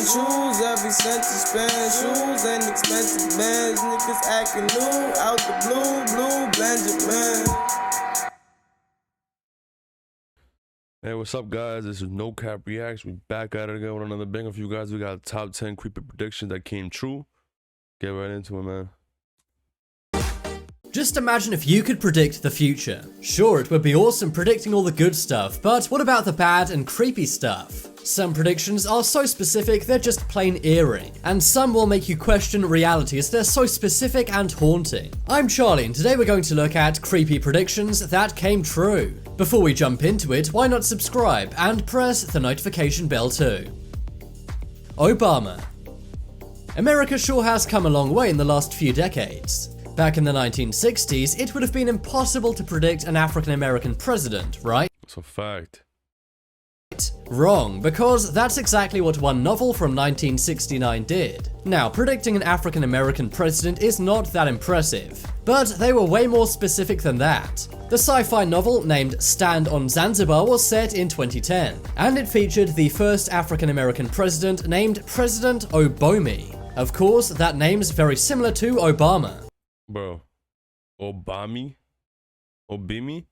shoes, every cent you spend. Shoes and expensive bands. Niggas acting new, out the blue Benjamin. Hey, what's up, guys? This is No Cap Reacts. We back at it again with another banger for you guys. We got top 10 creepy predictions that came true. Get right into it, man. Just imagine if you could predict the future. Sure, it would be awesome predicting all the good stuff, but what about the bad and creepy stuff? Some predictions are so specific they're just plain eerie, and some will make you question reality as they're so specific and haunting. I'm Charlie, and today we're going to look at creepy predictions that came true. Before we jump into it, why not subscribe and press the notification bell too? Obama. America sure has come a long way in the last few decades. Back in the 1960s, it would have been impossible to predict an African-American president, right? It's a fact. Wrong, because that's exactly what one novel from 1969 did. Now, predicting an African-American president is not that impressive, but they were way more specific than that. The sci-fi novel named Stand on Zanzibar was set in 2010, and it featured the first African-American president named President Obomi. Of course, that name's very similar to Obama. Bro, Obami? Obimi?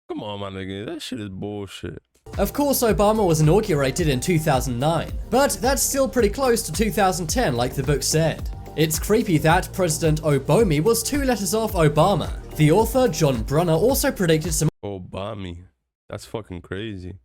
Come on, my nigga. That shit is bullshit. Of course, Obama was inaugurated in 2009, but that's still pretty close to 2010 like the book said. It's creepy that President Obomi was 2 letters off Obama. The author, John Brunner, also predicted some Obami. That's fucking crazy.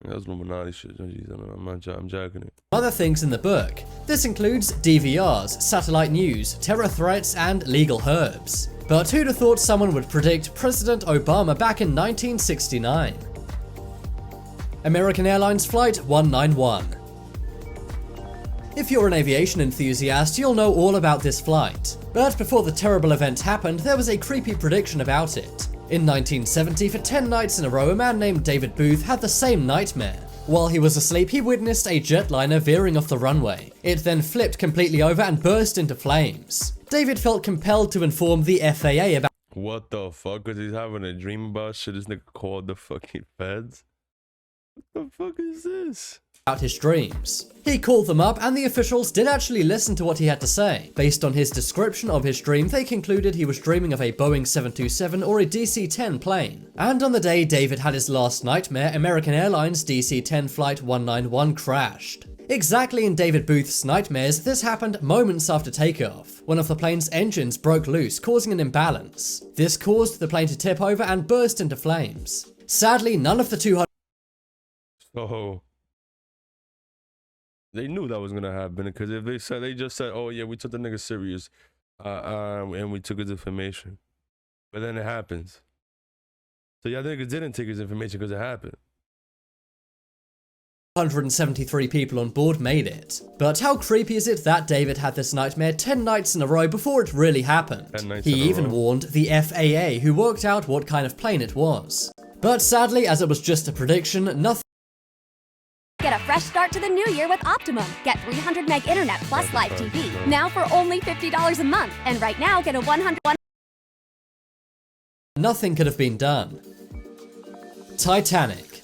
That's Illuminati shit. I'm jacking it. other things in the book. This includes DVRs, satellite news, terror threats, and legal herbs. But who'd have thought someone would predict President Obama back in 1969? American Airlines Flight 191. If you're an aviation enthusiast, you'll know all about this flight. But before the terrible event happened, there was a creepy prediction about it. In 1970, for 10 nights in a row, a man named David Booth had the same nightmare. While he was asleep, he witnessed a jetliner veering off the runway. It then flipped completely over and burst into flames. David felt compelled to inform the FAA about What the fuck? Cause he's having a dream about shit. This nigga called the fucking feds. What the fuck is this? his dreams. He called them up, and the officials did actually listen to what he had to say. Based on his description of his dream, they concluded he was dreaming of a Boeing 727 or a DC-10 plane. And on the day David had his last nightmare, American Airlines DC-10 Flight 191 crashed. Exactly in David Booth's nightmares, this happened moments after takeoff. One of the plane's engines broke loose, causing an imbalance. This caused the plane to tip over and burst into flames. Sadly, none of the 200 So they knew that was gonna happen, because if they just said, oh yeah, we took the nigga serious, and we took his information, but then it happens. So y'all niggas didn't take his information because it happened. 173 people on board made it. But how creepy is it that David had this nightmare 10 nights in a row before it really happened? 10 nights He in a even row. warned the FAA, who worked out what kind of plane it was. But sadly, as it was just a prediction, nothing Get a fresh start to the new year with Optimum. Get 300 meg internet plus live TV now for only $50 a month. And right now, get a 100. Nothing could have been done. Titanic.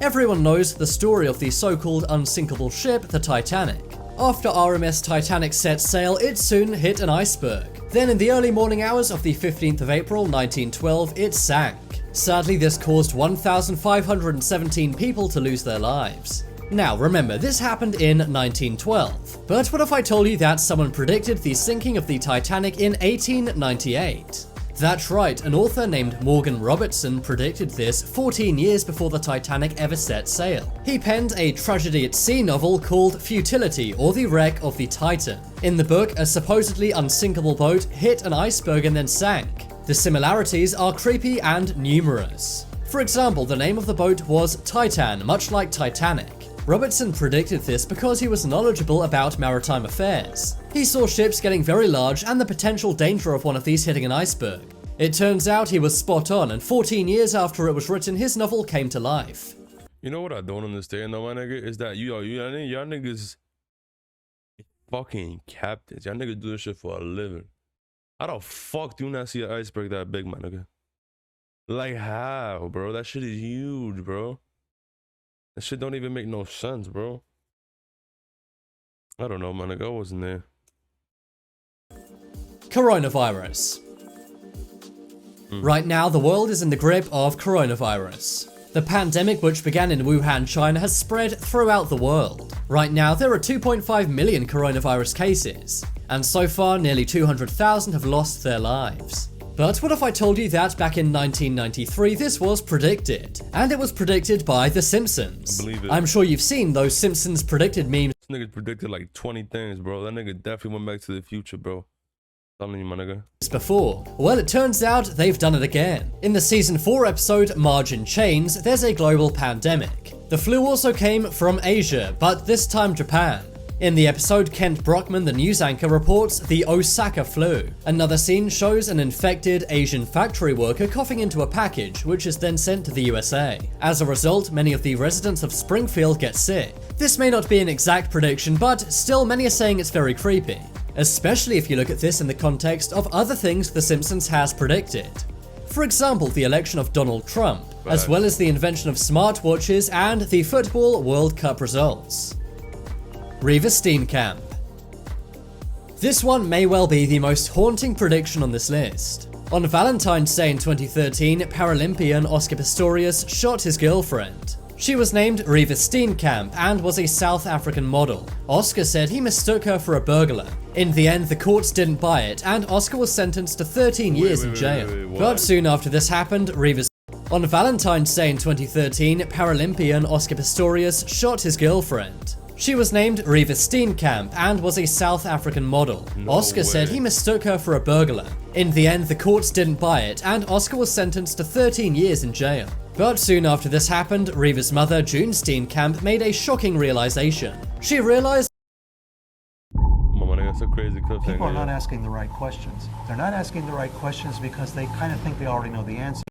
Everyone knows the story of the so-called unsinkable ship, the Titanic. After RMS Titanic set sail, it soon hit an iceberg. Then in the early morning hours of the 15th of April 1912, it sank. Sadly, this caused 1,517 people to lose their lives. Now remember, this happened in 1912. But what if I told you that someone predicted the sinking of the Titanic in 1898? That's right, an author named Morgan Robertson predicted this 14 years before the Titanic ever set sail. He penned a tragedy at sea novel called Futility, or the Wreck of the Titan. In the book, a supposedly unsinkable boat hit an iceberg and then sank. The similarities are creepy and numerous. For example, the name of the boat was Titan, much like Titanic. Robertson predicted this because he was knowledgeable about maritime affairs. He saw ships getting very large and the potential danger of one of these hitting an iceberg. It turns out he was spot on, and 14 years after it was written, his novel came to life. You know what I don't understand though, my nigga, is that y'all niggas fucking captains. Y'all niggas do this shit for a living. How the fuck do you not see an iceberg that big, my nigga? Like how, bro? That shit is huge, bro. That shit don't even make no sense, bro. I don't know, man. I wasn't there. Coronavirus. Right now, the world is in the grip of coronavirus. The pandemic, which began in Wuhan, China, has spread throughout the world. Right now, there are 2.5 million coronavirus cases, and so far, nearly 200,000 have lost their lives. But what if I told you that back in 1993 this was predicted? And it was predicted by The Simpsons. I believe it. I'm sure you've seen those Simpsons predicted memes. This nigga predicted like 20 things, bro. That nigga definitely went back to the future, bro. I'm telling you, my nigga. Before. Well, it turns out they've done it again. In the season 4 episode Margin Chains, there's a global pandemic. The flu also came from Asia, but this time Japan. In the episode, Kent Brockman, the news anchor, reports the Osaka flu. Another scene shows an infected Asian factory worker coughing into a package, which is then sent to the USA. As a result, many of the residents of Springfield get sick. This may not be an exact prediction, but still many are saying it's very creepy. Especially if you look at this in the context of other things The Simpsons has predicted. For example, the election of Donald Trump, as well as the invention of smartwatches and the Football World Cup results. Reeva Steenkamp. This one may well be the most haunting prediction on this list. On Valentine's Day in 2013, Paralympian Oscar Pistorius shot his girlfriend. She was named Reeva Steenkamp and was a South African model. Oscar said he mistook her for a burglar. In the end, the courts didn't buy it, and Oscar was sentenced to 13 years in jail. But soon after this happened, On Valentine's Day in 2013, Paralympian Oscar Pistorius shot his girlfriend. She was named Reeva Steenkamp and was a South African model. Oscar said he mistook her for a burglar. In the end, the courts didn't buy it, and Oscar was sentenced to 13 years in jail. But soon after this happened, Reeva's mother, June Steenkamp, made a shocking realization. She realized that's a crazy cliffhanger. People are not asking the right questions. They're not asking the right questions because they kind of think they already know the answer.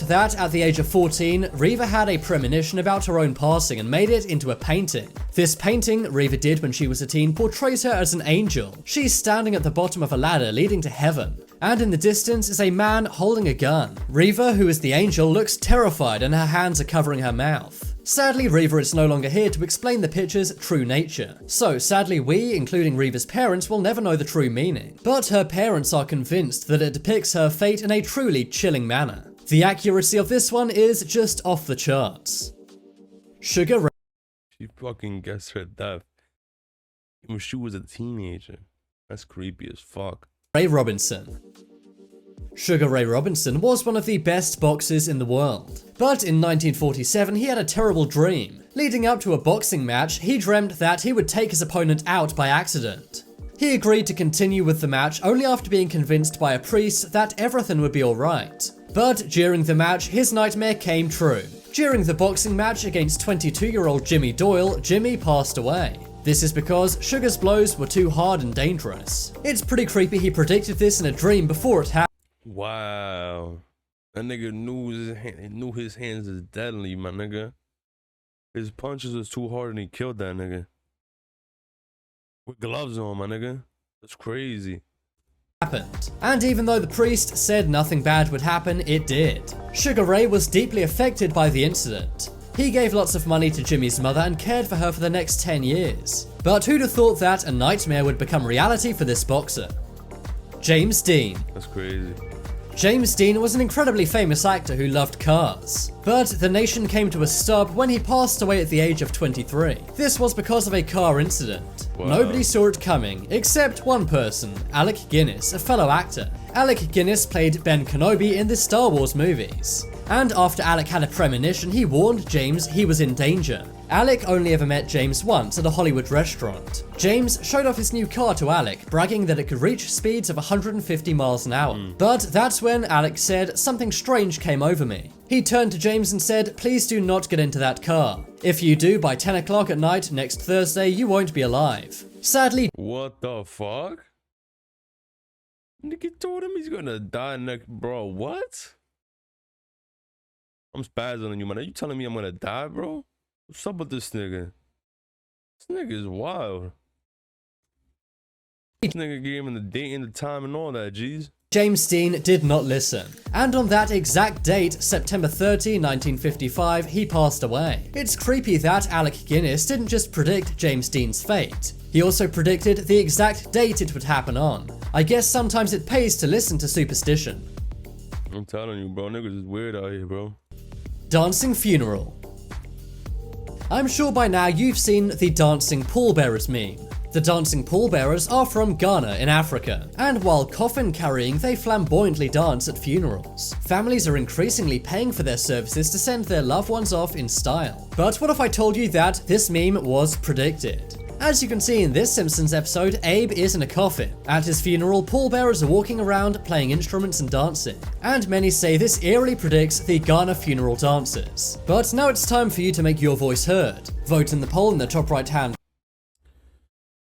That at the age of 14, Reeva had a premonition about her own passing and made it into a painting. This painting Reeva did when she was a teen portrays her as an angel. She's standing at the bottom of a ladder leading to heaven, and in the distance is a man holding a gun. Reeva, who is the angel, looks terrified and her hands are covering her mouth. Sadly, Reeva is no longer here to explain the picture's true nature. So sadly, we, including Reeva's parents, will never know the true meaning. But her parents are convinced that it depicts her fate in a truly chilling manner. The accuracy of this one is just off the charts. Sugar Ray. She fucking guessed her death when she was a teenager. That's creepy as fuck. Ray Robinson. Sugar Ray Robinson was one of the best boxers in the world. But in 1947, he had a terrible dream. Leading up to a boxing match, he dreamt that he would take his opponent out by accident. He agreed to continue with the match only after being convinced by a priest that everything would be alright. But during the match, his nightmare came true. During the boxing match against 22-year-old Jimmy Doyle, Jimmy passed away. This is because Sugar's blows were too hard and dangerous. It's pretty creepy he predicted this in a dream before it happened. Wow. That nigga knew his hands is deadly, my nigga. His punches was too hard and he killed that nigga. With gloves on, my nigga. That's crazy. And even though the priest said nothing bad would happen, it did. Sugar Ray was deeply affected by the incident. He gave lots of money to Jimmy's mother and cared for her for the next 10 years. But who'd have thought that a nightmare would become reality for this boxer? James Dean. That's crazy. James Dean was an incredibly famous actor who loved cars. But the nation came to a stop when he passed away at the age of 23. This was because of a car incident. Wow. Nobody saw it coming, except one person, Alec Guinness, a fellow actor. Alec Guinness played Ben Kenobi in the Star Wars movies. And after Alec had a premonition, he warned James he was in danger. Alec only ever met James once at a Hollywood restaurant. James showed off his new car to Alec, bragging that it could reach speeds of 150 miles an hour. But that's when Alec said, "Something strange came over me." He turned to James and said, "Please do not get into that car. If you do, by 10 o'clock at night next Thursday, you won't be alive." Sadly, What the fuck? Nigga told him he's gonna die next. Bro, what? I'm spazzing on you, man. Are you telling me I'm gonna die, bro? What's up with this nigga? This nigga is wild. This nigga gave him the date and the time and all that, G's. James Dean did not listen. And on that exact date, September 30, 1955, he passed away. It's creepy that Alec Guinness didn't just predict James Dean's fate. He also predicted the exact date it would happen on. I guess sometimes it pays to listen to superstition. I'm telling you, bro, niggas is weird out here, bro. Dancing funeral. I'm sure by now you've seen the dancing pallbearers meme. The dancing pallbearers are from Ghana in Africa, and while coffin carrying, they flamboyantly dance at funerals. Families are increasingly paying for their services to send their loved ones off in style. But what if I told you that this meme was predicted? As you can see in this Simpsons episode, Abe is in a coffin. At his funeral, pallbearers are walking around playing instruments and dancing. And many say this eerily predicts the Ghana funeral dances. But now it's time for you to make your voice heard. Vote in the poll in the top right hand.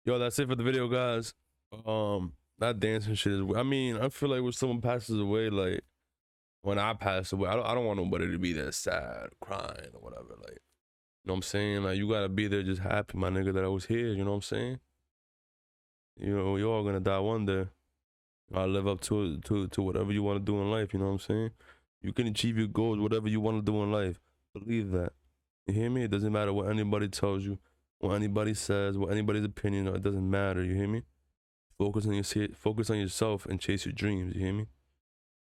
Yo, that's it for the video, guys. That dancing shit is, I mean, I feel like when someone passes away, like when I pass away, I don't want nobody to be that sad, crying or whatever. Like, you know what I'm saying? Like, you gotta be there just happy, my nigga, that I was here. You know what I'm saying? You know, you're all gonna die one day. I'll live up to whatever you want to do in life. You know what I'm saying? You can achieve your goals, whatever you want to do in life. Believe that. You hear me? It doesn't matter what anybody tells you, what anybody says, what anybody's opinion. It doesn't matter. You hear me? Focus on yourself and chase your dreams. You hear me?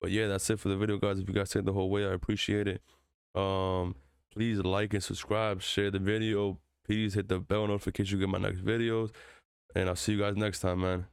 But yeah, that's it for the video, guys. If you guys stayed the whole way, I appreciate it. Please like and subscribe, share the video. Please hit the bell notification to get my next videos. And I'll see you guys next time, man.